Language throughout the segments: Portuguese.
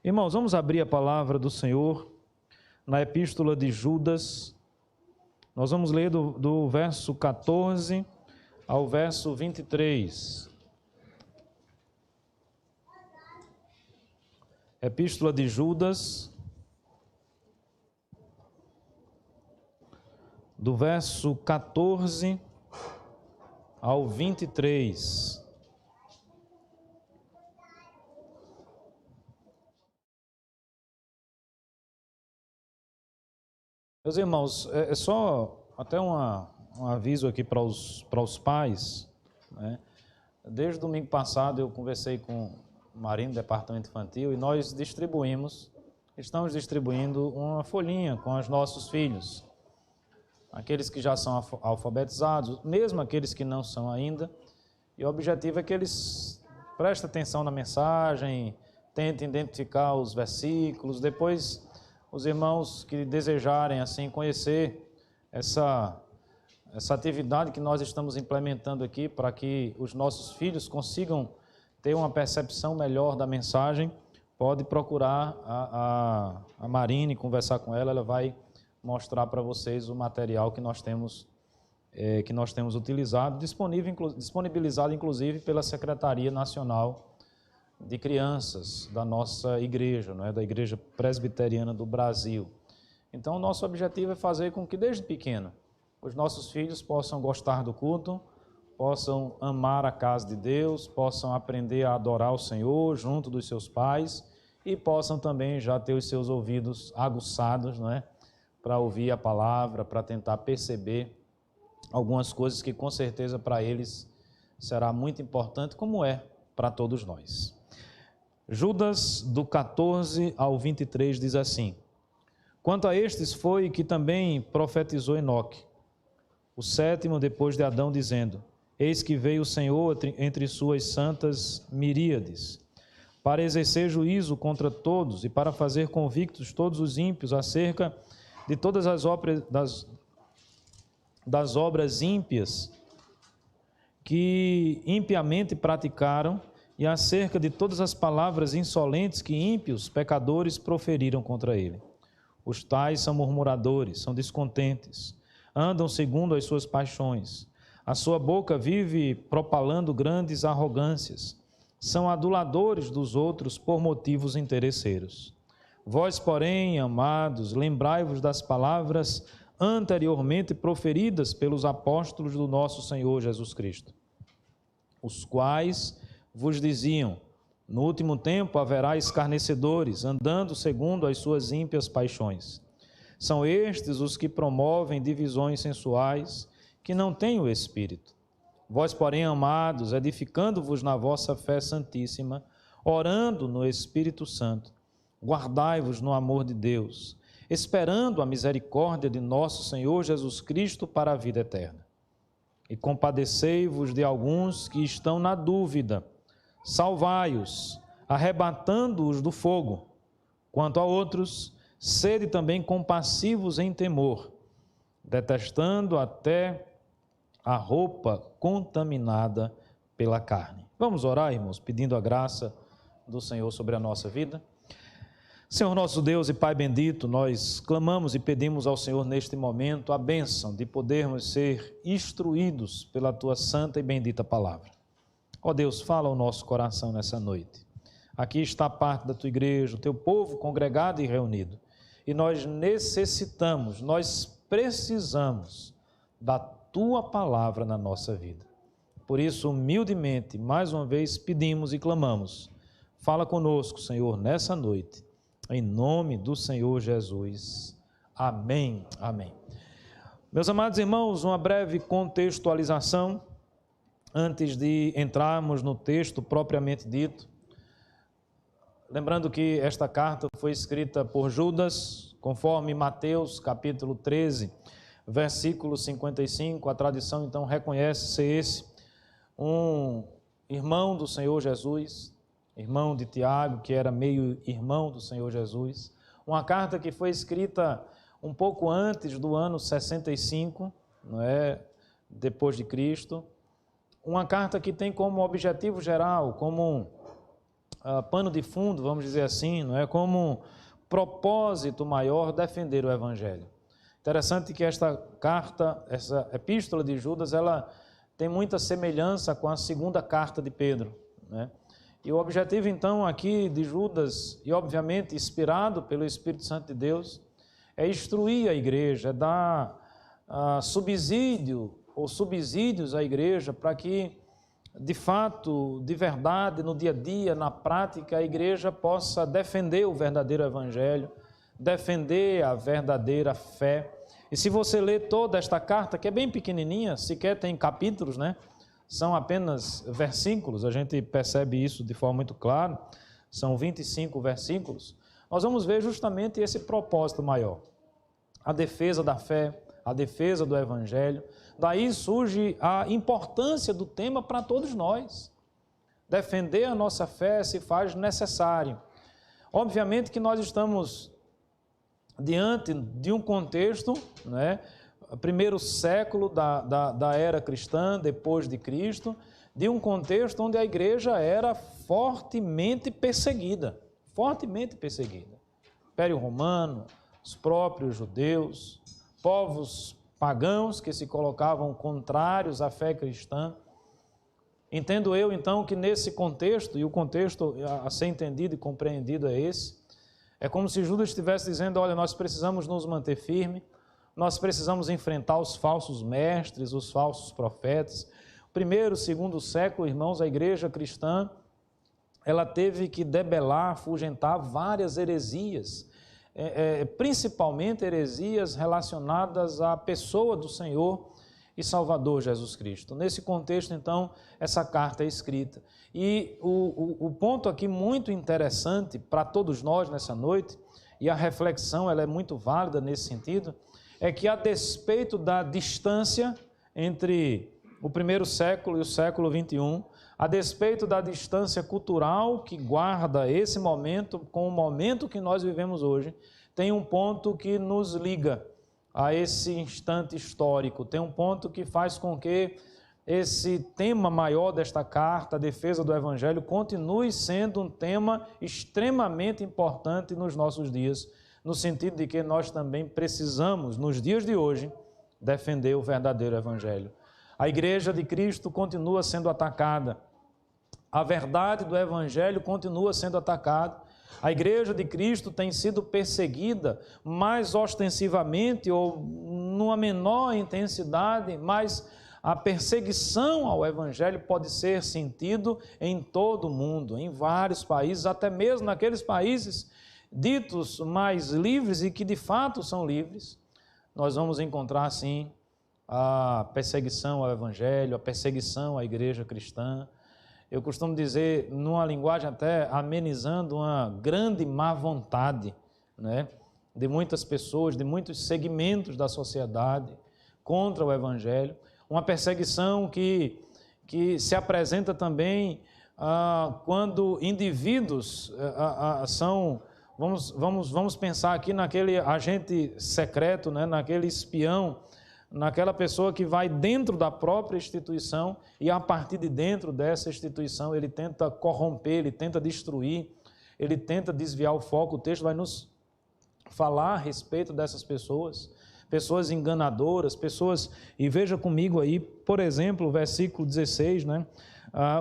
Irmãos, vamos abrir a palavra do Senhor na epístola de Judas. Nós vamos ler do verso 14 ao verso 23. Epístola de Judas, do verso 14 ao 23. Meus irmãos, é só até um aviso aqui para os pais, né? Desde o domingo passado eu conversei com o Marino, Departamento Infantil, e nós estamos distribuindo uma folhinha com os nossos filhos, aqueles que já são alfabetizados, mesmo aqueles que não são ainda, e o objetivo é que eles prestem atenção na mensagem, tentem identificar os versículos, depois os irmãos que desejarem assim conhecer essa atividade que nós estamos implementando aqui para que os nossos filhos consigam ter uma percepção melhor da mensagem, pode procurar a Marine, conversar com ela, ela vai mostrar para vocês o material que nós temos utilizado, disponibilizado inclusive pela Secretaria Nacional de Crianças da nossa igreja, não é? Da Igreja Presbiteriana do Brasil. Então, o nosso objetivo é fazer com que, desde pequeno, os nossos filhos possam gostar do culto, possam amar a casa de Deus, possam aprender a adorar o Senhor junto dos seus pais e possam também já ter os seus ouvidos aguçados, não é? Para ouvir a palavra, para tentar perceber algumas coisas que, com certeza, para eles será muito importante, como é para todos nós. Judas, do 14 ao 23, diz assim: Quanto a estes foi que também profetizou Enoque, o sétimo depois de Adão, dizendo: Eis que veio o Senhor entre suas santas miríades, para exercer juízo contra todos e para fazer convictos todos os ímpios acerca de todas as das obras ímpias que impiamente praticaram, e acerca de todas as palavras insolentes que ímpios pecadores proferiram contra ele. Os tais são murmuradores, são descontentes, andam segundo as suas paixões. A sua boca vive propalando grandes arrogâncias. São aduladores dos outros por motivos interesseiros. Vós, porém, amados, lembrai-vos das palavras anteriormente proferidas pelos apóstolos do nosso Senhor Jesus Cristo, os quais vos diziam: no último tempo haverá escarnecedores, andando segundo as suas ímpias paixões. São estes os que promovem divisões sensuais, que não têm o Espírito. Vós, porém, amados, edificando-vos na vossa fé santíssima, orando no Espírito Santo, guardai-vos no amor de Deus, esperando a misericórdia de nosso Senhor Jesus Cristo para a vida eterna. E compadecei-vos de alguns que estão na dúvida, salvai-os, arrebatando-os do fogo. Quanto a outros, sede também compassivos em temor, detestando até a roupa contaminada pela carne. Vamos orar, irmãos, pedindo a graça do Senhor sobre a nossa vida. Senhor nosso Deus e Pai bendito, nós clamamos e pedimos ao Senhor neste momento a bênção de podermos ser instruídos pela Tua santa e bendita palavra. Ó Deus, fala ao nosso coração nessa noite. Aqui está parte da Tua igreja, o Teu povo congregado e reunido. E nós necessitamos, nós precisamos da Tua palavra na nossa vida. Por isso, humildemente, mais uma vez pedimos e clamamos. Fala conosco, Senhor, nessa noite. Em nome do Senhor Jesus. Amém. Amém. Meus amados irmãos, uma breve contextualização antes de entrarmos no texto propriamente dito. Lembrando que esta carta foi escrita por Judas, conforme Mateus capítulo 13, versículo 55. A tradição então reconhece ser esse um irmão do Senhor Jesus, irmão de Tiago, que era meio irmão do Senhor Jesus. Uma carta que foi escrita um pouco antes do ano 65, não é? Depois de Cristo. Uma carta que tem como objetivo geral, como pano de fundo, vamos dizer assim, não é? Como propósito maior defender o Evangelho. Interessante que esta carta, essa epístola de Judas, ela tem muita semelhança com a segunda carta de Pedro, né? E o objetivo, então, aqui de Judas, e obviamente inspirado pelo Espírito Santo de Deus, é instruir a igreja, é dar subsídio ou subsídios à igreja para que, de fato, de verdade, no dia a dia, na prática, a igreja possa defender o verdadeiro evangelho, defender a verdadeira fé. E se você ler toda esta carta, que é bem pequenininha, sequer tem capítulos, né? São apenas versículos, a gente percebe isso de forma muito clara, são 25 versículos, nós vamos ver justamente esse propósito maior, a defesa da fé, a defesa do evangelho. Daí surge a importância do tema para todos nós. Defender a nossa fé se faz necessário. Obviamente que nós estamos diante de um contexto, né? Primeiro século da era cristã, depois de Cristo, de um contexto onde a igreja era fortemente perseguida. Império Romano, os próprios judeus, povos pagãos que se colocavam contrários à fé cristã. Entendo eu, então, que nesse contexto, e o contexto a ser entendido e compreendido é esse, é como se Judas estivesse dizendo, olha, nós precisamos nos manter firmes, nós precisamos enfrentar os falsos mestres, os falsos profetas. Primeiro, segundo século, irmãos, a igreja cristã, ela teve que debelar, afugentar várias heresias, principalmente heresias relacionadas à pessoa do Senhor e Salvador Jesus Cristo. Nesse contexto, então, essa carta é escrita. E o ponto aqui muito interessante para todos nós nessa noite, e a reflexão ela é muito válida nesse sentido, é que a despeito da distância entre o primeiro século e o século 21, a despeito da distância cultural que guarda esse momento com o momento que nós vivemos hoje, tem um ponto que nos liga a esse instante histórico, tem um ponto que faz com que esse tema maior desta carta, a defesa do Evangelho, continue sendo um tema extremamente importante nos nossos dias, no sentido de que nós também precisamos, nos dias de hoje, defender o verdadeiro Evangelho. A Igreja de Cristo continua sendo atacada, a verdade do Evangelho continua sendo atacada, a Igreja de Cristo tem sido perseguida mais ostensivamente ou numa menor intensidade, mas a perseguição ao Evangelho pode ser sentido em todo o mundo, em vários países, até mesmo naqueles países ditos mais livres e que de fato são livres. Nós vamos encontrar, sim, a perseguição ao Evangelho, a perseguição à igreja cristã. Eu costumo dizer, numa linguagem até amenizando, uma grande má vontade, né, de muitas pessoas, de muitos segmentos da sociedade contra o Evangelho. Uma perseguição que se apresenta também quando indivíduos são... Vamos pensar aqui naquele agente secreto, né, naquele espião, naquela pessoa que vai dentro da própria instituição e a partir de dentro dessa instituição ele tenta corromper, ele tenta destruir, ele tenta desviar o foco. O texto vai nos falar a respeito dessas pessoas, pessoas enganadoras, pessoas, e veja comigo aí, por exemplo, o versículo 16, né?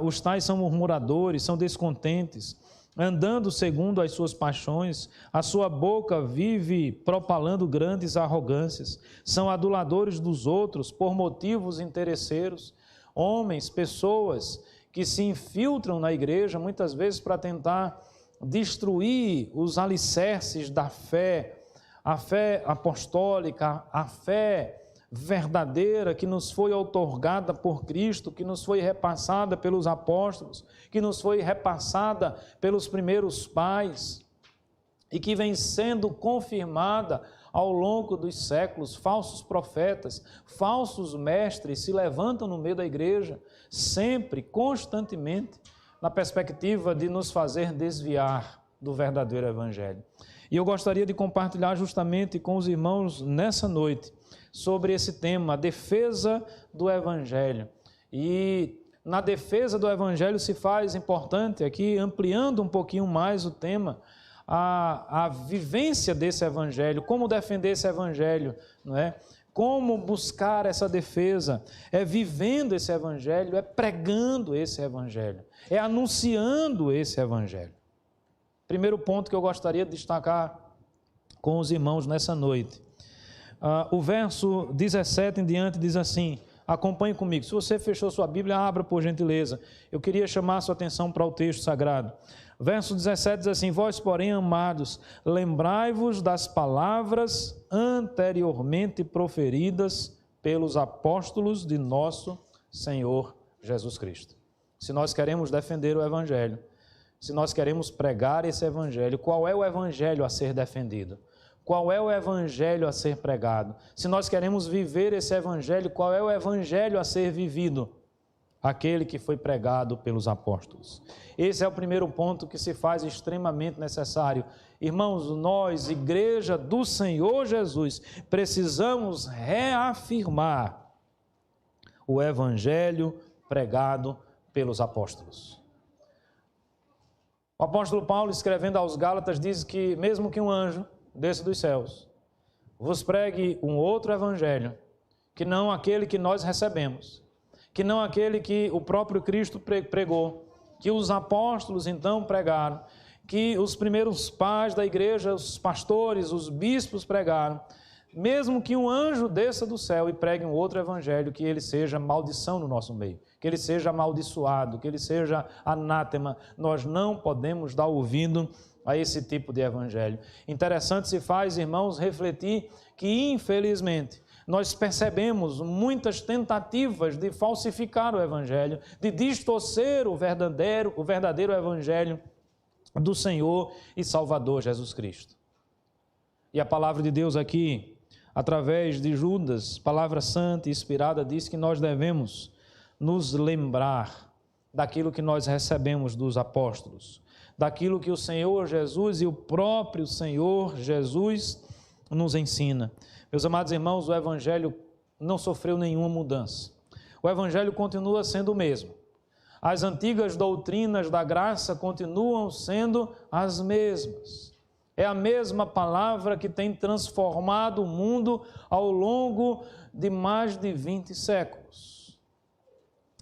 Os tais são murmuradores, são descontentes, andando segundo as suas paixões, a sua boca vive propalando grandes arrogâncias, são aduladores dos outros por motivos interesseiros, homens, pessoas que se infiltram na igreja, muitas vezes para tentar destruir os alicerces da fé, a fé apostólica, a fé verdadeira que nos foi outorgada por Cristo, que nos foi repassada pelos apóstolos, que nos foi repassada pelos primeiros pais e que vem sendo confirmada ao longo dos séculos. Falsos profetas, falsos mestres se levantam no meio da igreja, sempre, constantemente, na perspectiva de nos fazer desviar do verdadeiro Evangelho. E eu gostaria de compartilhar justamente com os irmãos nessa noite sobre esse tema, a defesa do Evangelho. E na defesa do Evangelho se faz importante, aqui ampliando um pouquinho mais o tema, a vivência desse Evangelho, como defender esse Evangelho, não é? Como buscar essa defesa, é vivendo esse Evangelho, é pregando esse Evangelho, é anunciando esse Evangelho. Primeiro ponto que eu gostaria de destacar com os irmãos nessa noite. O verso 17 em diante diz assim, acompanhe comigo, se você fechou sua Bíblia, abra por gentileza. Eu queria chamar a sua atenção para o texto sagrado. Verso 17 diz assim, vós, porém, amados, lembrai-vos das palavras anteriormente proferidas pelos apóstolos de nosso Senhor Jesus Cristo. Se nós queremos defender o Evangelho, se nós queremos pregar esse Evangelho, qual é o Evangelho a ser defendido? Qual é o Evangelho a ser pregado? Se nós queremos viver esse Evangelho, qual é o Evangelho a ser vivido? Aquele que foi pregado pelos apóstolos. Esse é o primeiro ponto que se faz extremamente necessário. Irmãos, nós, Igreja do Senhor Jesus, precisamos reafirmar o Evangelho pregado pelos apóstolos. O apóstolo Paulo, escrevendo aos Gálatas, diz que mesmo que um anjo desça dos céus, vos pregue um outro Evangelho, que não aquele que nós recebemos, que não aquele que o próprio Cristo pregou, que os apóstolos então pregaram, que os primeiros pais da igreja, os pastores, os bispos pregaram, mesmo que um anjo desça do céu e pregue um outro evangelho, que ele seja maldição no nosso meio, que ele seja amaldiçoado, que ele seja anátema, nós não podemos dar ouvido a esse tipo de evangelho. Interessante se faz, irmãos, refletir que, infelizmente, nós percebemos muitas tentativas de falsificar o Evangelho, de distorcer o verdadeiro Evangelho do Senhor e Salvador Jesus Cristo. E a palavra de Deus aqui, através de Judas, palavra santa e inspirada, diz que nós devemos nos lembrar daquilo que nós recebemos dos apóstolos, daquilo que o Senhor Jesus e o próprio Senhor Jesus nos ensina. Meus amados irmãos, o Evangelho não sofreu nenhuma mudança. O Evangelho continua sendo o mesmo. As antigas doutrinas da graça continuam sendo as mesmas. É a mesma palavra que tem transformado o mundo ao longo de mais de 20 séculos.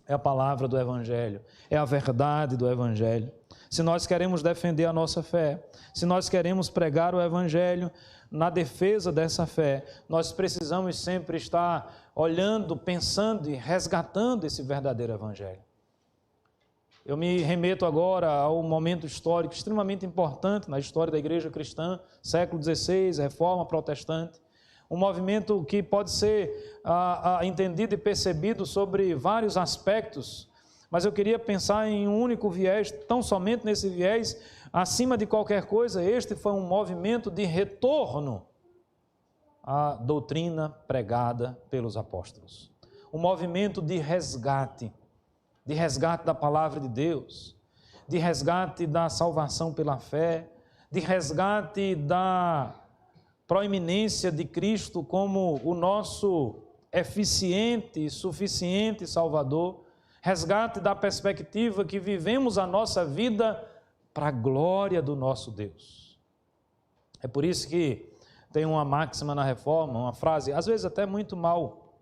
É a palavra do Evangelho, é a verdade do Evangelho. Se nós queremos defender a nossa fé, se nós queremos pregar o Evangelho, na defesa dessa fé, nós precisamos sempre estar olhando, pensando e resgatando esse verdadeiro Evangelho. Eu me remeto agora ao momento histórico extremamente importante na história da Igreja Cristã, século XVI, Reforma Protestante, um movimento que pode ser entendido e percebido sobre vários aspectos, mas eu queria pensar em um único viés, tão somente nesse viés. Acima de qualquer coisa, este foi um movimento de retorno à doutrina pregada pelos apóstolos. Um movimento de resgate da palavra de Deus, de resgate da salvação pela fé, de resgate da proeminência de Cristo como o nosso eficiente e suficiente Salvador, resgate da perspectiva que vivemos a nossa vida para a glória do nosso Deus. É por isso que tem uma máxima na Reforma, uma frase, às vezes até muito mal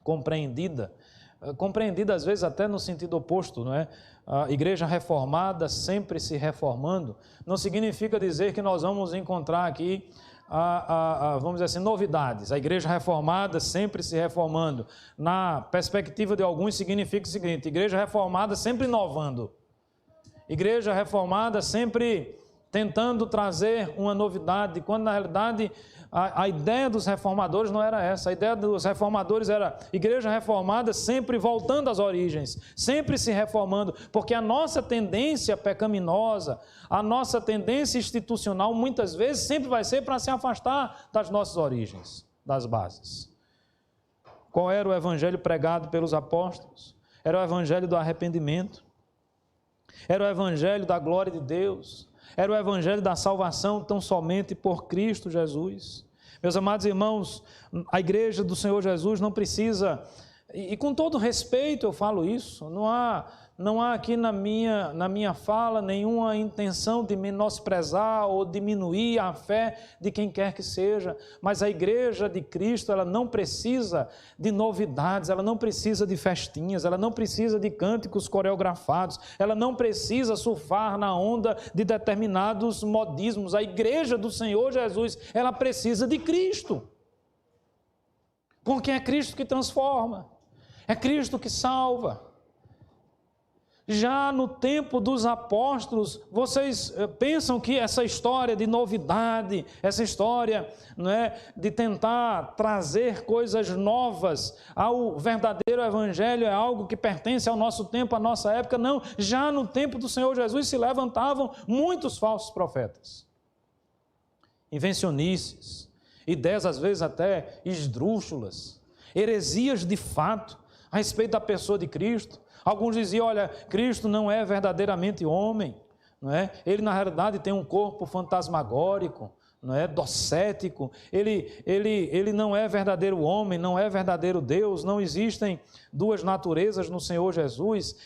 compreendida às vezes até no sentido oposto, não é? A igreja reformada sempre se reformando, não significa dizer que nós vamos encontrar aqui, vamos dizer assim, novidades. A igreja reformada sempre se reformando. Na perspectiva de alguns significa o seguinte, igreja reformada sempre inovando. Igreja reformada sempre tentando trazer uma novidade, quando na realidade a ideia dos reformadores não era essa. A ideia dos reformadores era igreja reformada sempre voltando às origens, sempre se reformando, porque a nossa tendência pecaminosa, a nossa tendência institucional muitas vezes sempre vai ser para se afastar das nossas origens, das bases. Qual era o evangelho pregado pelos apóstolos? Era o evangelho do arrependimento, era o evangelho da glória de Deus, era o evangelho da salvação tão somente por Cristo Jesus. Meus amados irmãos, a igreja do Senhor Jesus não precisa E com todo respeito eu falo isso, não há aqui na minha fala nenhuma intenção de menosprezar ou diminuir a fé de quem quer que seja, mas a igreja de Cristo, ela não precisa de novidades, ela não precisa de festinhas, ela não precisa de cânticos coreografados, ela não precisa surfar na onda de determinados modismos. A igreja do Senhor Jesus, ela precisa de Cristo, porque é Cristo que transforma, é Cristo que salva. Já no tempo dos apóstolos, vocês pensam que essa história de novidade, essa história, não é, de tentar trazer coisas novas ao verdadeiro evangelho é algo que pertence ao nosso tempo, à nossa época? Não, já no tempo do Senhor Jesus se levantavam muitos falsos profetas, invencionices, ideias às vezes até esdrúxulas, heresias de fato a respeito da pessoa de Cristo. Alguns diziam, olha, Cristo não é verdadeiramente homem, não é? Ele na realidade tem um corpo fantasmagórico, não é? Docético, ele não é verdadeiro homem, não é verdadeiro Deus, não existem duas naturezas no Senhor Jesus.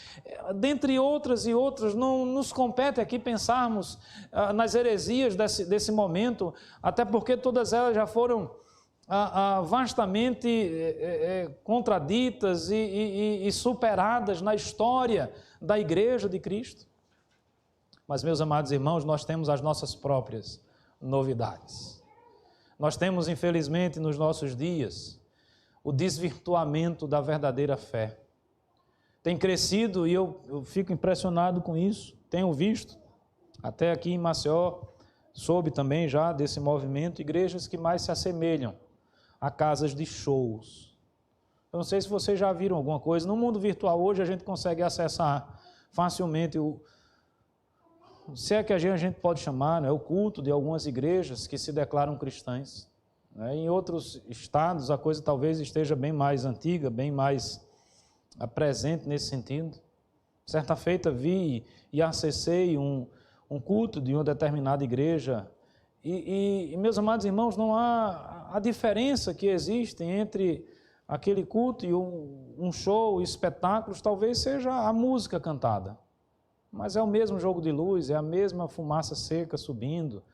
Dentre outras e outras, não nos compete aqui pensarmos nas heresias desse momento, até porque todas elas já foram vastamente contraditas e superadas na história da Igreja de Cristo. Mas, meus amados irmãos, nós temos as nossas próprias novidades. Nós temos, infelizmente, nos nossos dias, o desvirtuamento da verdadeira fé. Tem crescido e eu fico impressionado com isso, tenho visto, até aqui em Maceió, soube também já desse movimento, igrejas que mais se assemelham a casas de shows. Eu não sei se vocês já viram alguma coisa. No mundo virtual hoje a gente consegue acessar facilmente se é que a gente pode chamar, o culto de algumas igrejas que se declaram cristãs. Em outros estados a coisa talvez esteja bem mais antiga, bem mais presente nesse sentido. Certa feita vi e acessei um culto de uma determinada igreja. E, meus amados irmãos, não há a diferença que existe entre aquele culto e um show, espetáculos, talvez seja a música cantada. Mas é o mesmo jogo de luz, é a mesma fumaça seca subindo,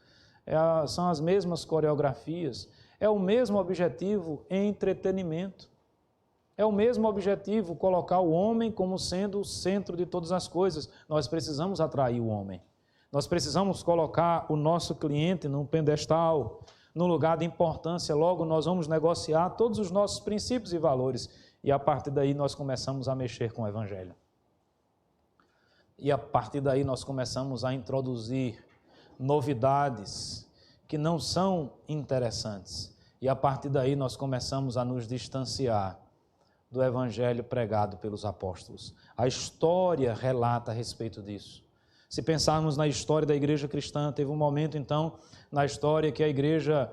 são as mesmas coreografias, é o mesmo objetivo entretenimento. É o mesmo objetivo colocar o homem como sendo o centro de todas as coisas. Nós precisamos atrair o homem. Nós precisamos colocar o nosso cliente num pedestal, num lugar de importância. Logo, nós vamos negociar todos os nossos princípios e valores. E a partir daí nós começamos a mexer com o Evangelho. E a partir daí nós começamos a introduzir novidades que não são interessantes. E a partir daí nós começamos a nos distanciar do Evangelho pregado pelos apóstolos. A história relata a respeito disso. Se pensarmos na história da igreja cristã, teve um momento então na história que a igreja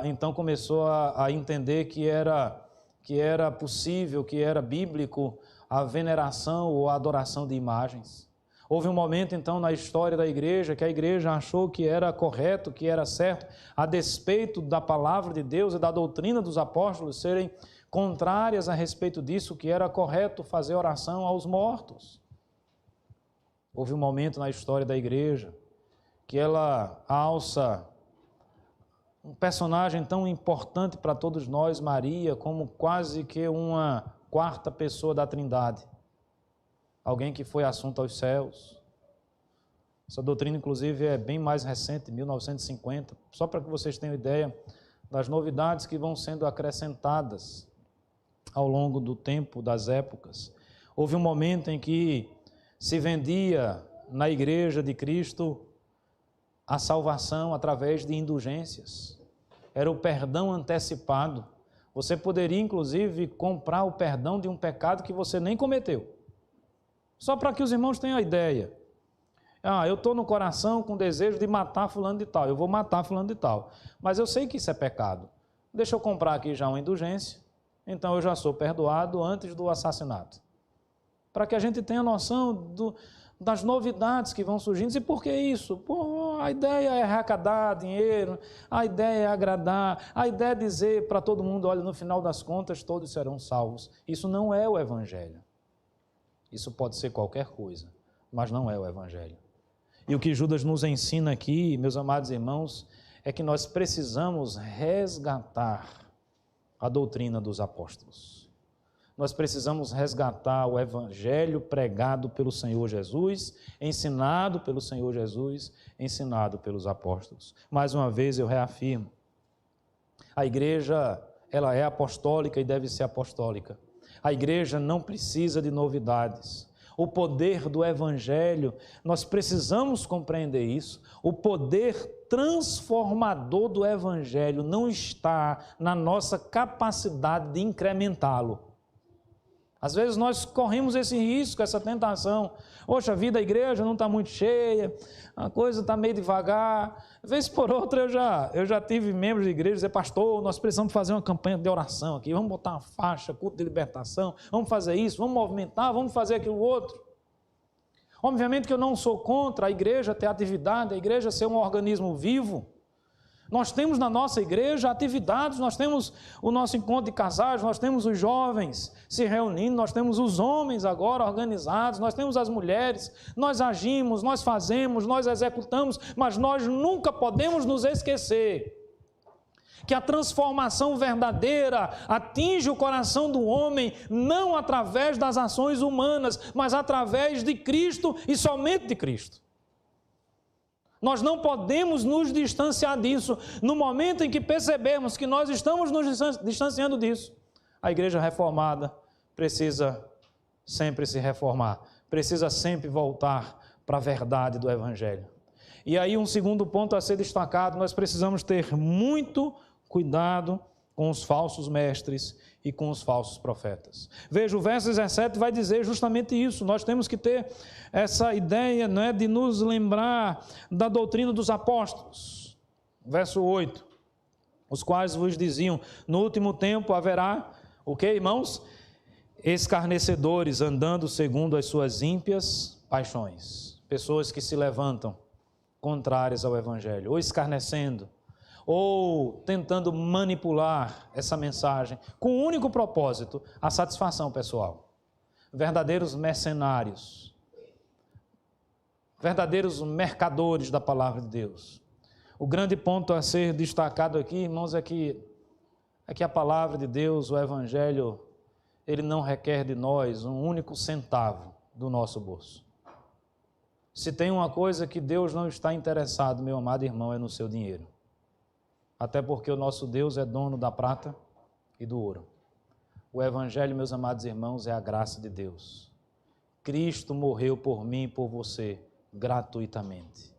então começou a entender que era possível, que era bíblico a veneração ou a adoração de imagens. Houve um momento então na história da igreja que a igreja achou que era correto, que era certo, a despeito da palavra de Deus e da doutrina dos apóstolos serem contrárias a respeito disso, que era correto fazer oração aos mortos. Houve um momento na história da igreja que ela alça um personagem tão importante para todos nós, Maria, como quase que uma quarta pessoa da Trindade. Alguém que foi assunto aos céus. Essa doutrina, inclusive, é bem mais recente, 1950, só para que vocês tenham ideia das novidades que vão sendo acrescentadas ao longo do tempo, das épocas. Houve um momento em que se vendia na igreja de Cristo a salvação através de indulgências. Era o perdão antecipado. Você poderia, inclusive, comprar o perdão de um pecado que você nem cometeu. Só para que os irmãos tenham a ideia. Eu estou no coração com desejo de matar fulano de tal. Eu vou matar fulano de tal. Mas eu sei que isso é pecado. Deixa eu comprar aqui já uma indulgência. Então eu já sou perdoado antes do assassinato. Para que a gente tenha noção das novidades que vão surgindo. E por que isso? A ideia é arrecadar dinheiro, a ideia é agradar, a ideia é dizer para todo mundo, olha, no final das contas todos serão salvos. Isso não é o Evangelho. Isso pode ser qualquer coisa, mas não é o Evangelho. E o que Judas nos ensina aqui, meus amados irmãos, é que nós precisamos resgatar a doutrina dos apóstolos. Nós precisamos resgatar o Evangelho pregado pelo Senhor Jesus, ensinado pelo Senhor Jesus, ensinado pelos apóstolos. Mais uma vez eu reafirmo, a igreja, ela é apostólica e deve ser apostólica. A igreja não precisa de novidades. O poder do Evangelho, nós precisamos compreender isso, o poder transformador do Evangelho não está na nossa capacidade de incrementá-lo. Às vezes nós corremos esse risco, essa tentação. Poxa, a vida da igreja não está muito cheia, a coisa está meio devagar. Vez por outra eu já tive membros de igreja dizer, pastor, nós precisamos fazer uma campanha de oração aqui, vamos botar uma faixa, culto de libertação, vamos fazer isso, vamos movimentar, vamos fazer aquilo outro. Obviamente que eu não sou contra a igreja ter atividade, a igreja ser um organismo vivo. Nós temos na nossa igreja atividades, nós temos o nosso encontro de casais, nós temos os jovens se reunindo, nós temos os homens agora organizados, nós temos as mulheres, nós agimos, nós fazemos, nós executamos, mas nós nunca podemos nos esquecer que a transformação verdadeira atinge o coração do homem não através das ações humanas, mas através de Cristo e somente de Cristo. Nós não podemos nos distanciar disso. No momento em que percebermos que nós estamos nos distanciando disso, a igreja reformada precisa sempre se reformar, precisa sempre voltar para a verdade do Evangelho. E aí um segundo ponto a ser destacado, nós precisamos ter muito cuidado com os falsos mestres e com os falsos profetas. Veja, o verso 17 vai dizer justamente isso, nós temos que ter essa ideia, não é, de nos lembrar da doutrina dos apóstolos. Verso 8, os quais vos diziam, no último tempo haverá, o que, irmãos? Escarnecedores, andando segundo as suas ímpias paixões. Pessoas que se levantam contrárias ao Evangelho, ou escarnecendo, ou tentando manipular essa mensagem com o único propósito, a satisfação pessoal. Verdadeiros mercenários, verdadeiros mercadores da palavra de Deus. O grande ponto a ser destacado aqui, irmãos, é que a palavra de Deus, o Evangelho, ele não requer de nós um único centavo do nosso bolso. Se tem uma coisa que Deus não está interessado, meu amado irmão, é no seu dinheiro. Até porque o nosso Deus é dono da prata e do ouro. O Evangelho, meus amados irmãos, é a graça de Deus. Cristo morreu por mim e por você, gratuitamente.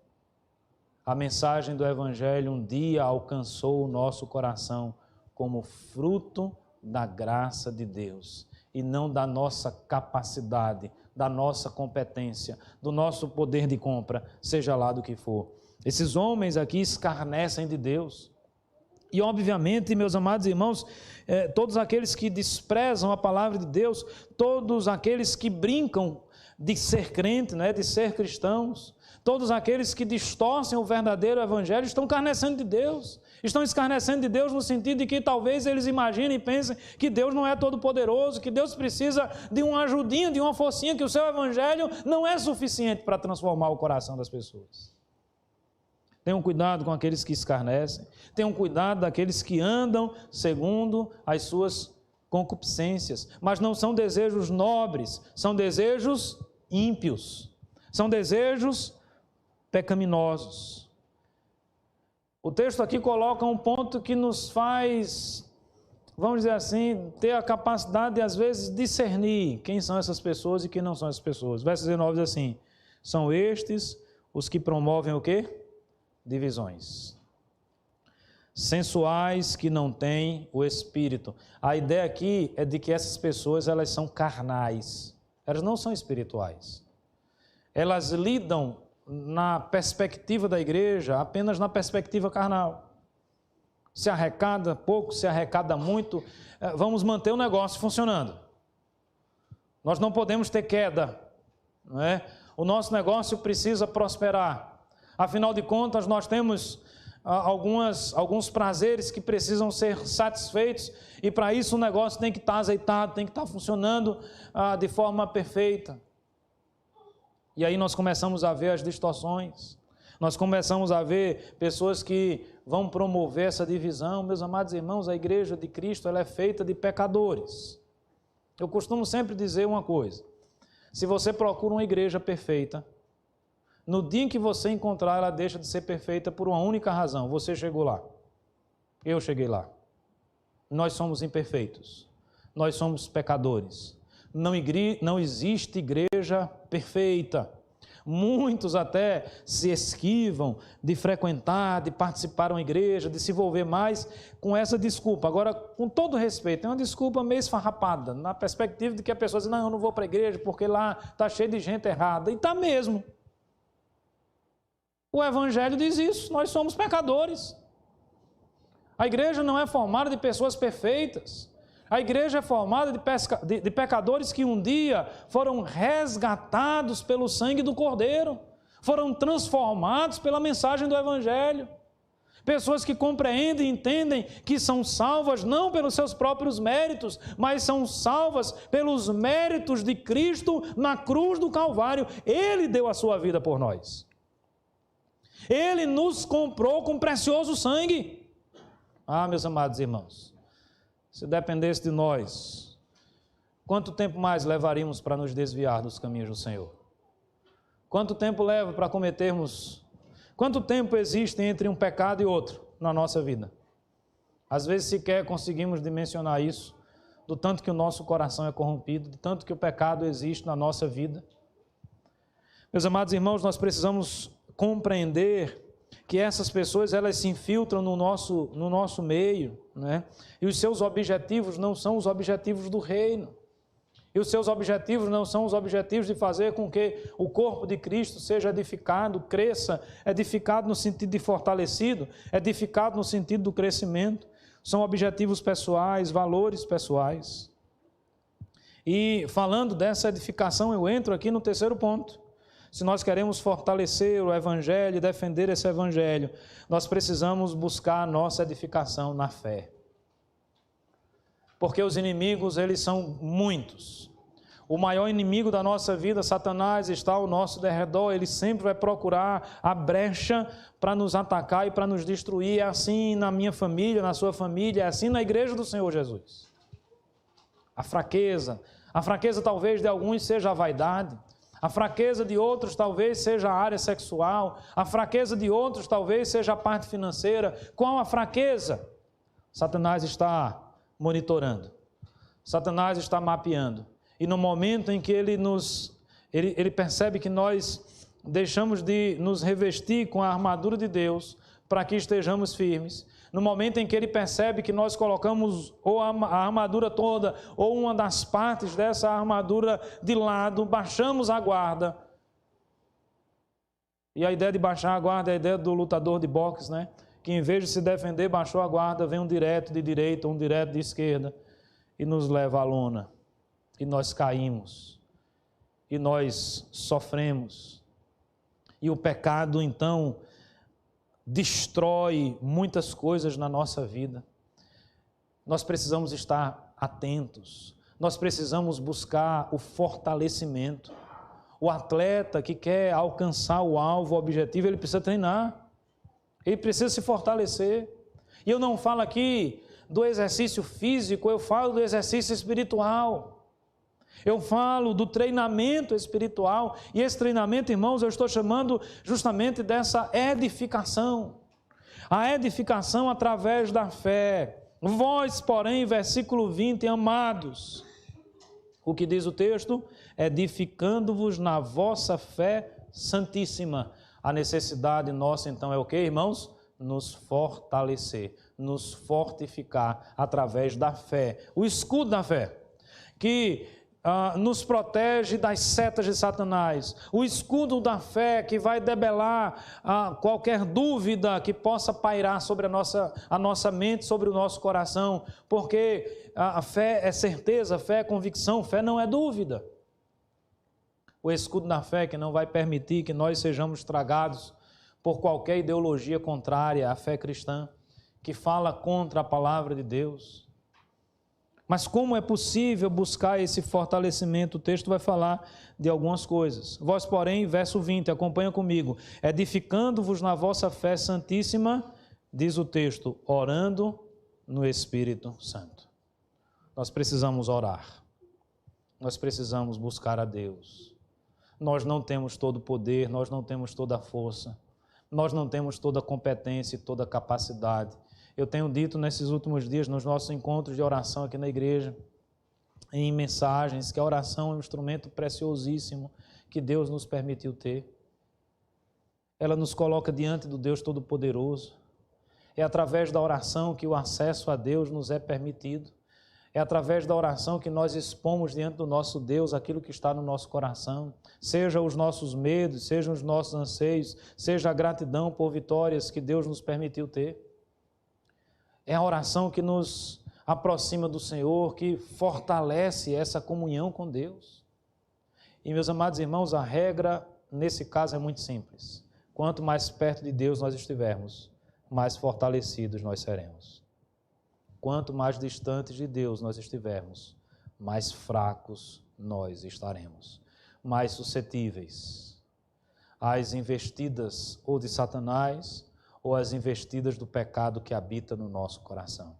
A mensagem do Evangelho um dia alcançou o nosso coração como fruto da graça de Deus e não da nossa capacidade, da nossa competência, do nosso poder de compra, seja lá do que for. Esses homens aqui escarnecem de Deus. E obviamente, meus amados irmãos, todos aqueles que desprezam a palavra de Deus, todos aqueles que brincam de ser crente, né, de ser cristãos, todos aqueles que distorcem o verdadeiro Evangelho estão escarnecendo de Deus. Estão escarnecendo de Deus no sentido de que talvez eles imaginem e pensem que Deus não é todo poderoso, que Deus precisa de uma ajudinha, de uma forcinha, que o seu Evangelho não é suficiente para transformar o coração das pessoas. Tenham cuidado com aqueles que escarnecem, tenham cuidado daqueles que andam segundo as suas concupiscências, mas não são desejos nobres, são desejos ímpios, são desejos pecaminosos. O texto aqui coloca um ponto que nos faz, vamos dizer assim, ter a capacidade de, às vezes, discernir quem são essas pessoas e quem não são essas pessoas. Verso 19 diz assim, são estes os que promovem o quê? Divisões. Sensuais que não têm o Espírito. A ideia aqui é de que essas pessoas, elas são carnais. Elas não são espirituais. Elas lidam na perspectiva da igreja, apenas na perspectiva carnal. Se arrecada pouco, se arrecada muito, vamos manter o negócio funcionando. Nós não podemos ter queda, não é? O nosso negócio precisa prosperar. Afinal de contas, nós temos alguns prazeres que precisam ser satisfeitos, e para isso o negócio tem que estar azeitado, tem que estar funcionando de forma perfeita. E aí nós começamos a ver as distorções, nós começamos a ver pessoas que vão promover essa divisão. Meus amados irmãos, a igreja de Cristo, ela é feita de pecadores. Eu costumo sempre dizer uma coisa: se você procura uma igreja perfeita, no dia em que você encontrar, ela deixa de ser perfeita por uma única razão: você chegou lá. Eu cheguei lá. Nós somos imperfeitos. Nós somos pecadores. Não existe igreja perfeita. Muitos até se esquivam de frequentar, de participar de uma igreja, de se envolver mais com essa desculpa. Agora, com todo respeito, é uma desculpa meio esfarrapada, na perspectiva de que a pessoa diz: não, eu não vou para a igreja porque lá está cheio de gente errada. E está mesmo. O Evangelho diz isso: nós somos pecadores. A igreja não é formada de pessoas perfeitas. A igreja é formada de pecadores que um dia foram resgatados pelo sangue do Cordeiro, foram transformados pela mensagem do Evangelho. Pessoas que compreendem e entendem que são salvas não pelos seus próprios méritos, mas são salvas pelos méritos de Cristo na cruz do Calvário. Ele deu a sua vida por nós. Ele nos comprou com precioso sangue. Meus amados irmãos, se dependesse de nós, quanto tempo mais levaríamos para nos desviar dos caminhos do Senhor? Quanto tempo leva para cometermos? Quanto tempo existe entre um pecado e outro na nossa vida? Às vezes sequer conseguimos dimensionar isso, do tanto que o nosso coração é corrompido, do tanto que o pecado existe na nossa vida. Meus amados irmãos, nós precisamos compreender que essas pessoas, elas se infiltram no nosso meio, né? E os seus objetivos não são os objetivos do reino. E os seus objetivos não são os objetivos de fazer com que o corpo de Cristo seja edificado, cresça, edificado no sentido de fortalecido, edificado no sentido do crescimento. São objetivos pessoais, valores pessoais. E falando dessa edificação, eu entro aqui no terceiro ponto. Se nós queremos fortalecer o Evangelho e defender esse Evangelho, nós precisamos buscar a nossa edificação na fé. Porque os inimigos, eles são muitos. O maior inimigo da nossa vida, Satanás, está ao nosso derredor. Ele sempre vai procurar a brecha para nos atacar e para nos destruir. É assim na minha família, na sua família, é assim na igreja do Senhor Jesus. A fraqueza talvez de alguns seja a vaidade. A fraqueza de outros talvez seja a área sexual. A fraqueza de outros talvez seja a parte financeira. Qual a fraqueza? Satanás está monitorando. Satanás está mapeando. E no momento em que ele percebe que nós deixamos de nos revestir com a armadura de Deus para que estejamos firmes, no momento em que ele percebe que nós colocamos ou a armadura toda ou uma das partes dessa armadura de lado, baixamos a guarda. E a ideia de baixar a guarda é a ideia do lutador de boxe, né? Que em vez de se defender, baixou a guarda, vem um direto de direita, um direto de esquerda e nos leva à lona. E nós caímos. E nós sofremos. E o pecado, então, destrói muitas coisas na nossa vida. Nós precisamos estar atentos, nós precisamos buscar o fortalecimento. O atleta que quer alcançar o alvo, o objetivo, ele precisa treinar, ele precisa se fortalecer. E eu não falo aqui do exercício físico, eu falo do exercício espiritual. Eu falo do treinamento espiritual, e esse treinamento, irmãos, eu estou chamando justamente dessa edificação. A edificação através da fé. Vós, porém, versículo 20, amados, o que diz o texto? Edificando-vos na vossa fé santíssima. A necessidade nossa, então, é o que, irmãos? Nos fortalecer, nos fortificar através da fé. O escudo da fé, que nos protege das setas de Satanás, o escudo da fé que vai debelar qualquer dúvida que possa pairar sobre a nossa mente, sobre o nosso coração, porque a fé é certeza, fé é convicção, fé não é dúvida. O escudo da fé que não vai permitir que nós sejamos tragados por qualquer ideologia contrária à fé cristã, que fala contra a palavra de Deus. Mas como é possível buscar esse fortalecimento? O texto vai falar de algumas coisas. Vós, porém, verso 20, acompanha comigo. Edificando-vos na vossa fé santíssima, diz o texto, orando no Espírito Santo. Nós precisamos orar. Nós precisamos buscar a Deus. Nós não temos todo o poder, nós não temos toda a força, nós não temos toda a competência e toda a capacidade. Eu tenho dito nesses últimos dias, nos nossos encontros de oração aqui na igreja, em mensagens, que a oração é um instrumento preciosíssimo que Deus nos permitiu ter. Ela nos coloca diante do Deus Todo-Poderoso. É através da oração que o acesso a Deus nos é permitido. É através da oração que nós expomos diante do nosso Deus aquilo que está no nosso coração, seja os nossos medos, sejam os nossos anseios, seja a gratidão por vitórias que Deus nos permitiu ter. É a oração que nos aproxima do Senhor, que fortalece essa comunhão com Deus. E, meus amados irmãos, a regra nesse caso é muito simples. Quanto mais perto de Deus nós estivermos, mais fortalecidos nós seremos. Quanto mais distantes de Deus nós estivermos, mais fracos nós estaremos, mais suscetíveis às investidas ou de Satanás ou às investidas do pecado que habita no nosso coração,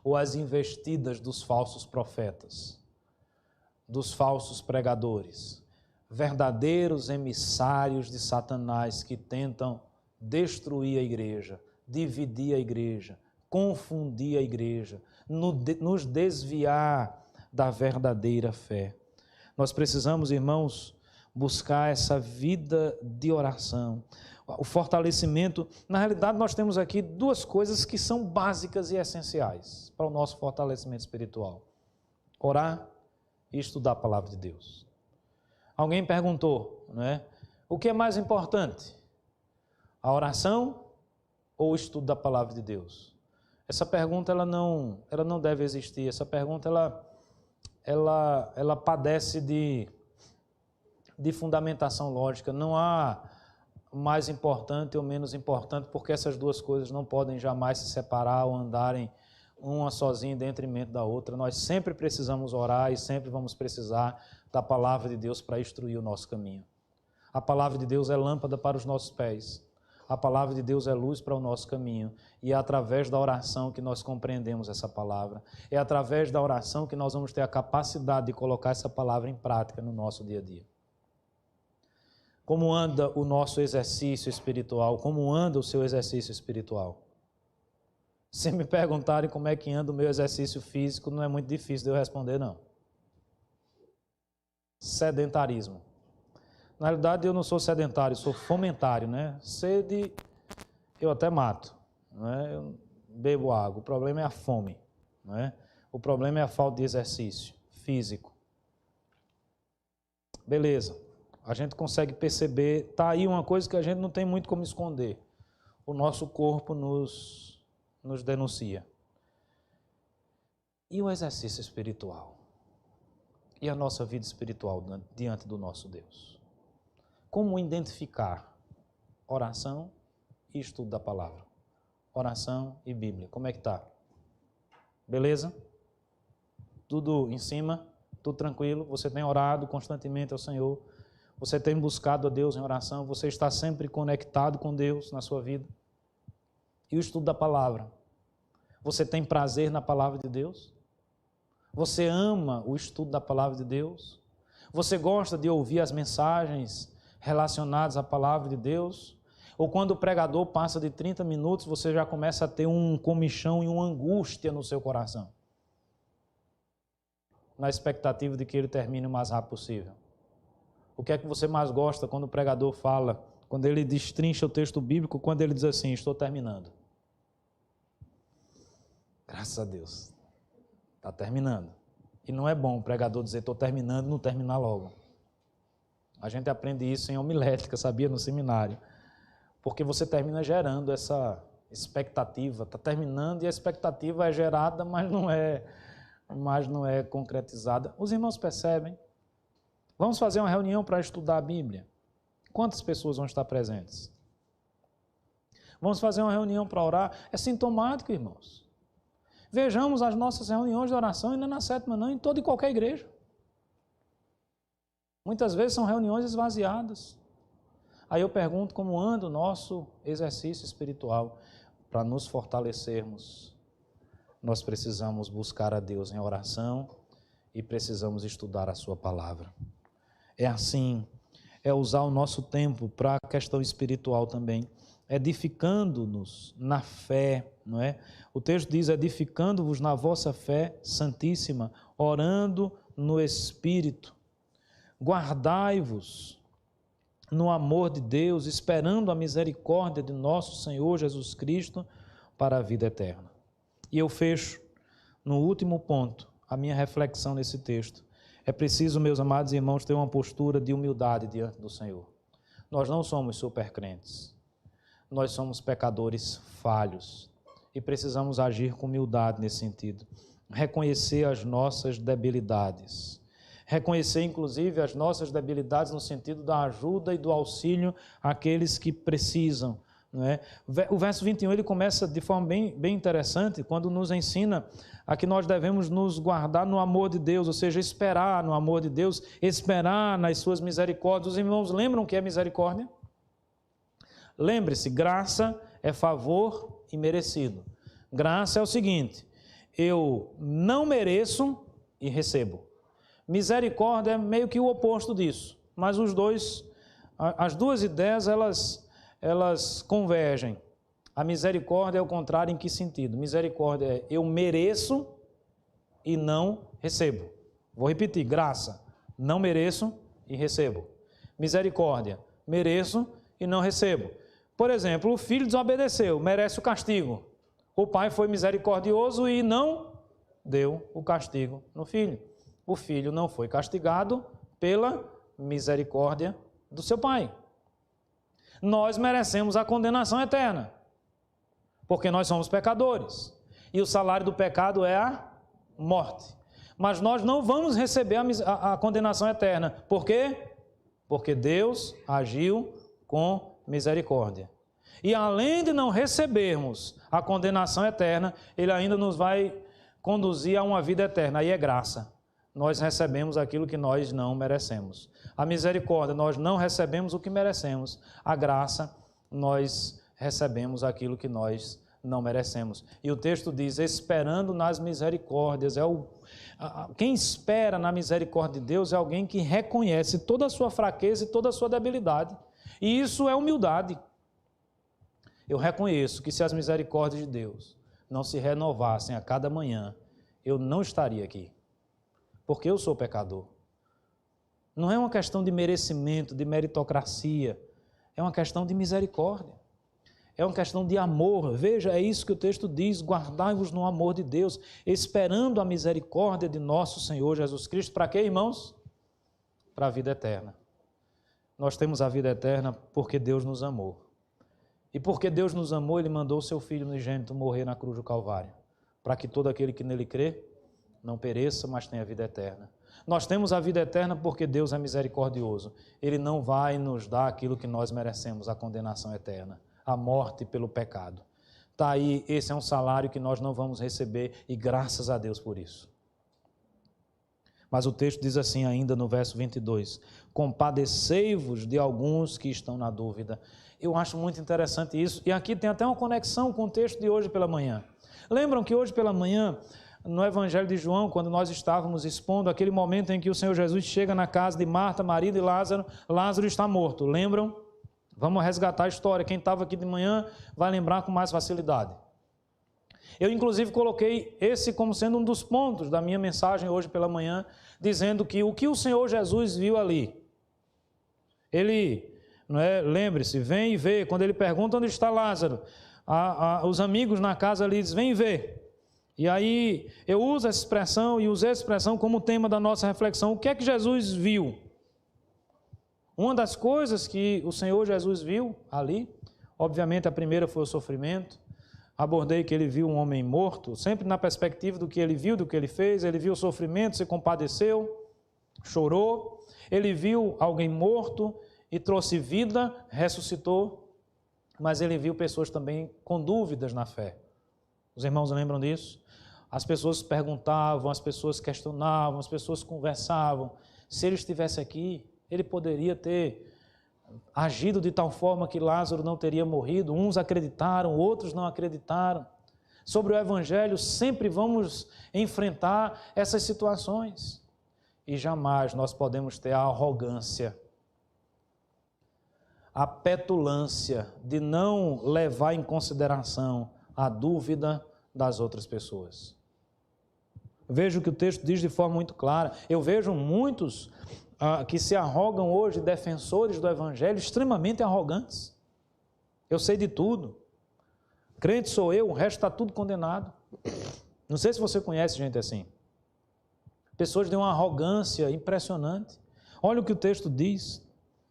ou às investidas dos falsos profetas, dos falsos pregadores, verdadeiros emissários de Satanás que tentam destruir a igreja, dividir a igreja, confundir a igreja, nos desviar da verdadeira fé. Nós precisamos, irmãos, buscar essa vida de oração, o fortalecimento. Na realidade, nós temos aqui duas coisas que são básicas e essenciais para o nosso fortalecimento espiritual: orar e estudar a palavra de Deus. Alguém perguntou, não é? O que é mais importante? A oração ou o estudo da palavra de Deus? Essa pergunta ela não deve existir. Essa pergunta ela padece de fundamentação lógica. Não há mais importante ou menos importante, porque essas duas coisas não podem jamais se separar ou andarem uma sozinha em detrimento da outra. Nós sempre precisamos orar e sempre vamos precisar da palavra de Deus para instruir o nosso caminho. A palavra de Deus é lâmpada para os nossos pés. A palavra de Deus é luz para o nosso caminho, e é através da oração que nós compreendemos essa palavra. É através da oração que nós vamos ter a capacidade de colocar essa palavra em prática no nosso dia a dia. Como anda o nosso exercício espiritual? Como anda o seu exercício espiritual? Se me perguntarem como é que anda o meu exercício físico, não é muito difícil de eu responder, não. Sedentarismo. Na realidade, eu não sou sedentário, sou fomentário, né? Sede, eu até mato, né? Eu bebo água. O problema é a fome, né? O problema é a falta de exercício físico. Beleza, a gente consegue perceber, tá aí uma coisa que a gente não tem muito como esconder. O nosso corpo nos denuncia. E o exercício espiritual? E a nossa vida espiritual diante do nosso Deus? Como identificar oração e estudo da palavra? Oração e Bíblia. Como é que está? Beleza? Tudo em cima? Tudo tranquilo? Você tem orado constantemente ao Senhor? Você tem buscado a Deus em oração? Você está sempre conectado com Deus na sua vida? E o estudo da palavra? Você tem prazer na palavra de Deus? Você ama o estudo da palavra de Deus? Você gosta de ouvir as mensagens relacionadas à palavra de Deus? Ou quando o pregador passa de 30 minutos, você já começa a ter um comichão e uma angústia no seu coração, na expectativa de que ele termine o mais rápido possível? O que é que você mais gosta quando o pregador fala, quando ele destrincha o texto bíblico, quando ele diz assim: estou terminando? Graças a Deus, está terminando. E não é bom o pregador dizer estou terminando e não terminar logo. A gente aprende isso em homilética, sabia, no seminário. Porque você termina gerando essa expectativa. Está terminando e a expectativa é gerada, mas não é concretizada. Os irmãos percebem? Vamos fazer uma reunião para estudar a Bíblia. Quantas pessoas vão estar presentes? Vamos fazer uma reunião para orar. É sintomático, irmãos. Vejamos as nossas reuniões de oração, e não é na sétima, não, em toda e qualquer igreja. Muitas vezes são reuniões esvaziadas. Aí eu pergunto como anda o nosso exercício espiritual. Para nos fortalecermos, nós precisamos buscar a Deus em oração e precisamos estudar a sua palavra. É assim, é usar o nosso tempo para a questão espiritual também, edificando-nos na fé, não é? O texto diz, edificando-vos na vossa fé santíssima, orando no Espírito. Guardai-vos no amor de Deus, esperando a misericórdia de nosso Senhor Jesus Cristo para a vida eterna. E eu fecho no último ponto a minha reflexão nesse texto. É preciso, meus amados irmãos, ter uma postura de humildade diante do Senhor. Nós não somos supercrentes. Nós somos pecadores falhos e precisamos agir com humildade nesse sentido. Reconhecer as nossas debilidades. Reconhecer, inclusive, as nossas debilidades no sentido da ajuda e do auxílio àqueles que precisam. Não é? O verso 21 ele começa de forma bem interessante, quando nos ensina a que nós devemos nos guardar no amor de Deus, ou seja, esperar no amor de Deus, esperar nas suas misericórdias. Os irmãos lembram o que é misericórdia? Lembre-se, graça é favor imerecido. Graça é o seguinte, eu não mereço e recebo. Misericórdia é meio que o oposto disso, mas as duas ideias, elas convergem. A misericórdia é o contrário em que sentido? Misericórdia é eu mereço e não recebo. Vou repetir, graça, não mereço e recebo. Misericórdia, mereço e não recebo. Por exemplo, o filho desobedeceu, merece o castigo. O pai foi misericordioso e não deu o castigo no filho. O filho não foi castigado pela misericórdia do seu pai. Nós merecemos a condenação eterna, porque nós somos pecadores. E o salário do pecado é a morte. Mas nós não vamos receber a condenação eterna. Por quê? Porque Deus agiu com misericórdia. E além de não recebermos a condenação eterna, Ele ainda nos vai conduzir a uma vida eterna. Aí é graça. Nós recebemos aquilo que nós não merecemos. A misericórdia, nós não recebemos o que merecemos. A graça, nós recebemos aquilo que nós não merecemos. E o texto diz, esperando nas misericórdias. Quem espera na misericórdia de Deus é alguém que reconhece toda a sua fraqueza e toda a sua debilidade. E isso é humildade. Eu reconheço que se as misericórdias de Deus não se renovassem a cada manhã, eu não estaria aqui. Porque eu sou pecador. Não é uma questão de merecimento, de meritocracia, é uma questão de misericórdia, é uma questão de amor. Veja, é isso que o texto diz, guardai-vos no amor de Deus, esperando a misericórdia de nosso Senhor Jesus Cristo. Para quê, irmãos? Para a vida eterna. Nós temos a vida eterna porque Deus nos amou. E porque Deus nos amou, Ele mandou o seu Filho unigênito morrer na cruz do Calvário, para que todo aquele que nele crê não pereça, mas tenha vida eterna. Nós temos a vida eterna porque Deus é misericordioso. Ele não vai nos dar aquilo que nós merecemos, a condenação eterna, a morte pelo pecado. Está aí, esse é um salário que nós não vamos receber e graças a Deus por isso. Mas o texto diz assim ainda no verso 22, compadecei-vos de alguns que estão na dúvida. Eu acho muito interessante isso. E aqui tem até uma conexão com o texto de hoje pela manhã. Lembram que hoje pela manhã, no Evangelho de João, quando nós estávamos expondo aquele momento em que o Senhor Jesus chega na casa de Marta, Maria e Lázaro, Lázaro está morto, lembram? Vamos resgatar a história, quem estava aqui de manhã vai lembrar com mais facilidade. Eu inclusive coloquei esse como sendo um dos pontos da minha mensagem hoje pela manhã, dizendo que o que o Senhor Jesus viu ali, Ele, lembre-se, vem e vê, quando Ele pergunta onde está Lázaro, os amigos na casa ali dizem, vem e vê. E aí eu uso essa expressão e usei essa expressão como tema da nossa reflexão. O que é que Jesus viu? Uma das coisas que o Senhor Jesus viu ali, obviamente a primeira foi o sofrimento. Abordei que ele viu um homem morto, sempre na perspectiva do que ele viu, do que ele fez. Ele viu o sofrimento, se compadeceu, chorou, ele viu alguém morto e trouxe vida, ressuscitou, mas ele viu pessoas também com dúvidas na fé. Os irmãos lembram disso? As pessoas perguntavam, as pessoas questionavam, as pessoas conversavam. Se ele estivesse aqui, ele poderia ter agido de tal forma que Lázaro não teria morrido. Uns acreditaram, outros não acreditaram. Sobre o Evangelho, sempre vamos enfrentar essas situações. E jamais nós podemos ter a arrogância, a petulância de não levar em consideração a dúvida das outras pessoas. Vejo que o texto diz de forma muito clara. Eu vejo muitos que se arrogam hoje, defensores do Evangelho, extremamente arrogantes. Eu sei de tudo. Crente sou eu, o resto está tudo condenado. Não sei se você conhece gente assim. Pessoas de uma arrogância impressionante. Olha o que o texto diz,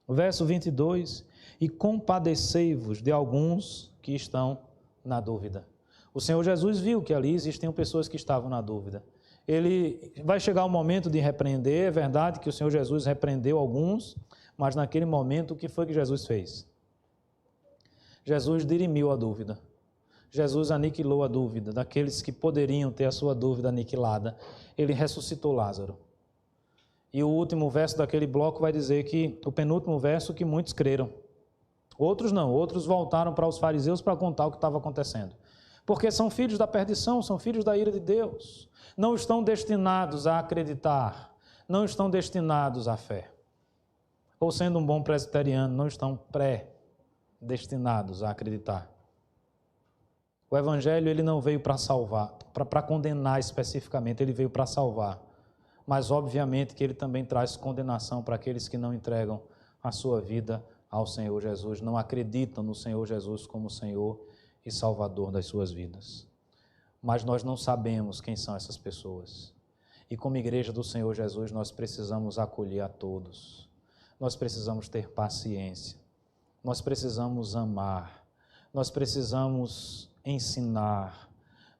verso 22. E compadecei-vos de alguns que estão na dúvida. O Senhor Jesus viu que ali existiam pessoas que estavam na dúvida. Ele vai chegar o momento de repreender, é verdade que o Senhor Jesus repreendeu alguns, mas naquele momento o que foi que Jesus fez? Jesus dirimiu a dúvida. Jesus aniquilou a dúvida daqueles que poderiam ter a sua dúvida aniquilada. Ele ressuscitou Lázaro. E o último verso daquele bloco vai dizer que, o penúltimo verso, que muitos creram. Outros não, outros voltaram para os fariseus para contar o que estava acontecendo. Porque são filhos da perdição, são filhos da ira de Deus. Não estão destinados a acreditar, não estão destinados à fé. Ou sendo um bom presbiteriano, não estão pré-destinados a acreditar. O Evangelho ele não veio para salvar, para condenar especificamente, ele veio para salvar. Mas obviamente que ele também traz condenação para aqueles que não entregam a sua vida ao Senhor Jesus, não acreditam no Senhor Jesus como Senhor e Salvador das suas vidas. Mas nós não sabemos quem são essas pessoas. E como igreja do Senhor Jesus, nós precisamos acolher a todos. Nós precisamos ter paciência. Nós precisamos amar. Nós precisamos ensinar.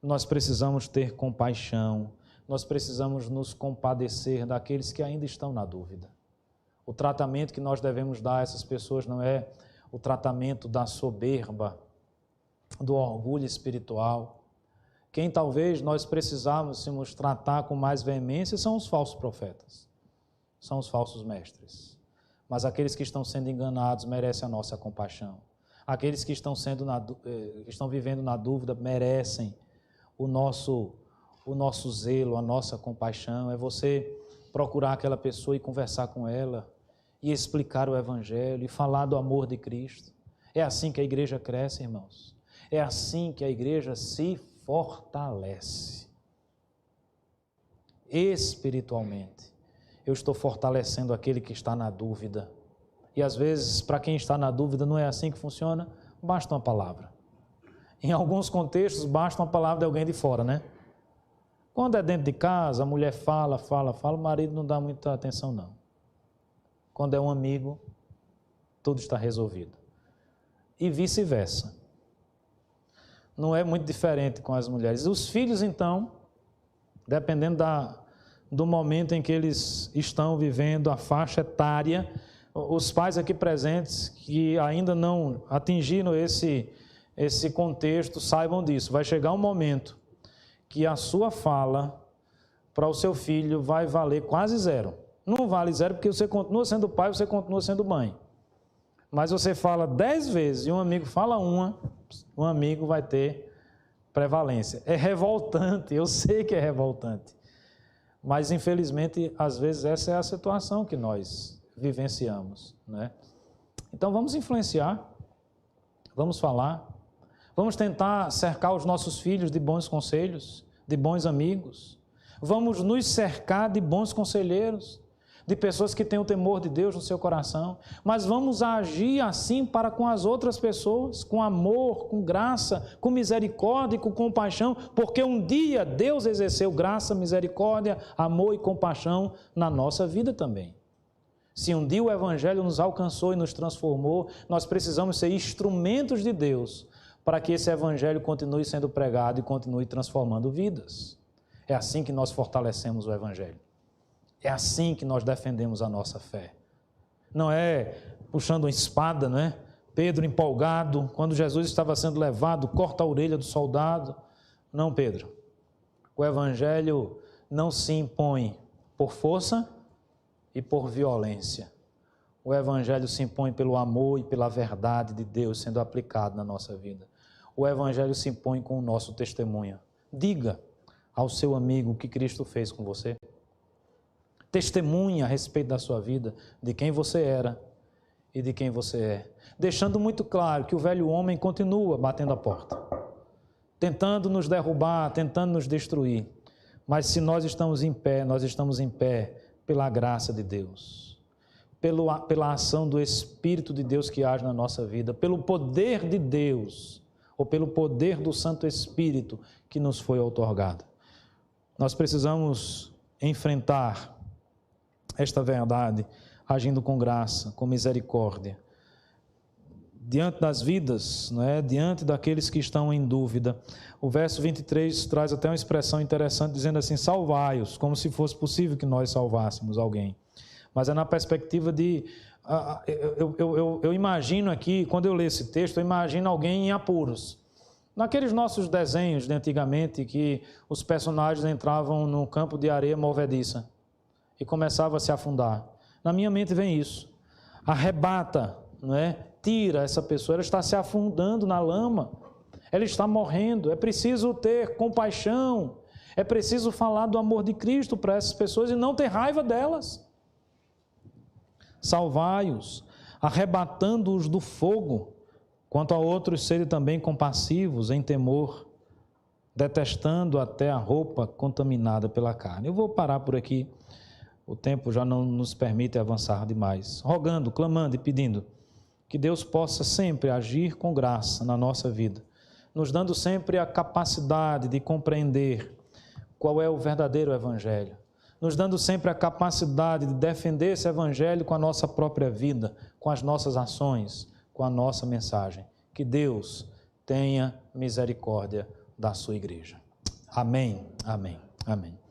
Nós precisamos ter compaixão. Nós precisamos nos compadecer daqueles que ainda estão na dúvida. O tratamento que nós devemos dar a essas pessoas não é o tratamento da soberba, do orgulho espiritual. Quem talvez nós precisássemos tratar com mais veemência são os falsos profetas, são os falsos mestres. Mas aqueles que estão sendo enganados merecem a nossa compaixão. Aqueles que estão vivendo na dúvida merecem o nosso zelo, a nossa compaixão. É você procurar aquela pessoa e conversar com ela, e explicar o Evangelho, e falar do amor de Cristo. É assim que a igreja cresce, irmãos. É assim que a igreja se fortalece. Espiritualmente. Eu estou fortalecendo aquele que está na dúvida. E às vezes, para quem está na dúvida, não é assim que funciona, basta uma palavra. Em alguns contextos, basta uma palavra de alguém de fora, né? Quando é dentro de casa, a mulher fala, o marido não dá muita atenção, não. Quando é um amigo, tudo está resolvido. E vice-versa. Não é muito diferente com as mulheres. Os filhos, então, dependendo do momento em que eles estão vivendo, a faixa etária, os pais aqui presentes que ainda não atingiram esse contexto, saibam disso. Vai chegar um momento que a sua fala para o seu filho vai valer quase zero. Não vale zero porque você continua sendo pai, você continua sendo mãe. Mas você fala 10 vezes e um amigo fala uma, um amigo vai ter prevalência. É revoltante, eu sei que é revoltante. Mas, infelizmente, às vezes essa é a situação que nós vivenciamos, né? Então, vamos influenciar, vamos falar, vamos tentar cercar os nossos filhos de bons conselhos, de bons amigos. Vamos nos cercar de bons conselheiros, de pessoas que têm o temor de Deus no seu coração, mas vamos agir assim para com as outras pessoas, com amor, com graça, com misericórdia e com compaixão, porque um dia Deus exerceu graça, misericórdia, amor e compaixão na nossa vida também. Se um dia o Evangelho nos alcançou e nos transformou, nós precisamos ser instrumentos de Deus para que esse Evangelho continue sendo pregado e continue transformando vidas. É assim que nós fortalecemos o Evangelho. É assim que nós defendemos a nossa fé. Não é puxando uma espada, não é? Pedro empolgado, quando Jesus estava sendo levado, corta a orelha do soldado. Não, Pedro. O evangelho não se impõe por força e por violência. O evangelho se impõe pelo amor e pela verdade de Deus sendo aplicado na nossa vida. O evangelho se impõe com o nosso testemunho. Diga ao seu amigo o que Cristo fez com você. Testemunhe a respeito da sua vida, de quem você era e de quem você é. Deixando muito claro que o velho homem continua batendo a porta, tentando nos derrubar, tentando nos destruir. Mas se nós estamos em pé, nós estamos em pé pela graça de Deus, pela ação do Espírito de Deus que age na nossa vida, pelo poder de Deus, ou pelo poder do Santo Espírito que nos foi outorgado. Nós precisamos enfrentar esta verdade, agindo com graça, com misericórdia, diante das vidas, não é? Diante daqueles que estão em dúvida. O verso 23 traz até uma expressão interessante, dizendo assim, salvai-os, como se fosse possível que nós salvássemos alguém. Mas é na perspectiva de... Eu imagino aqui, quando eu leio esse texto, eu imagino alguém em apuros. Naqueles nossos desenhos de antigamente, que os personagens entravam no campo de areia movediça e começavam a se afundar. Na minha mente vem isso. Arrebata, não é? Tira essa pessoa, ela está se afundando na lama, ela está morrendo. É preciso ter compaixão, é preciso falar do amor de Cristo para essas pessoas e não ter raiva delas. Salvai-os, arrebatando-os do fogo, quanto a outros serem também compassivos em temor, detestando até a roupa contaminada pela carne. Eu vou parar por aqui, o tempo já não nos permite avançar demais, rogando, clamando e pedindo que Deus possa sempre agir com graça na nossa vida, nos dando sempre a capacidade de compreender qual é o verdadeiro evangelho, nos dando sempre a capacidade de defender esse evangelho com a nossa própria vida, com as nossas ações, com a nossa mensagem. Que Deus tenha misericórdia da sua igreja. Amém, amém, amém.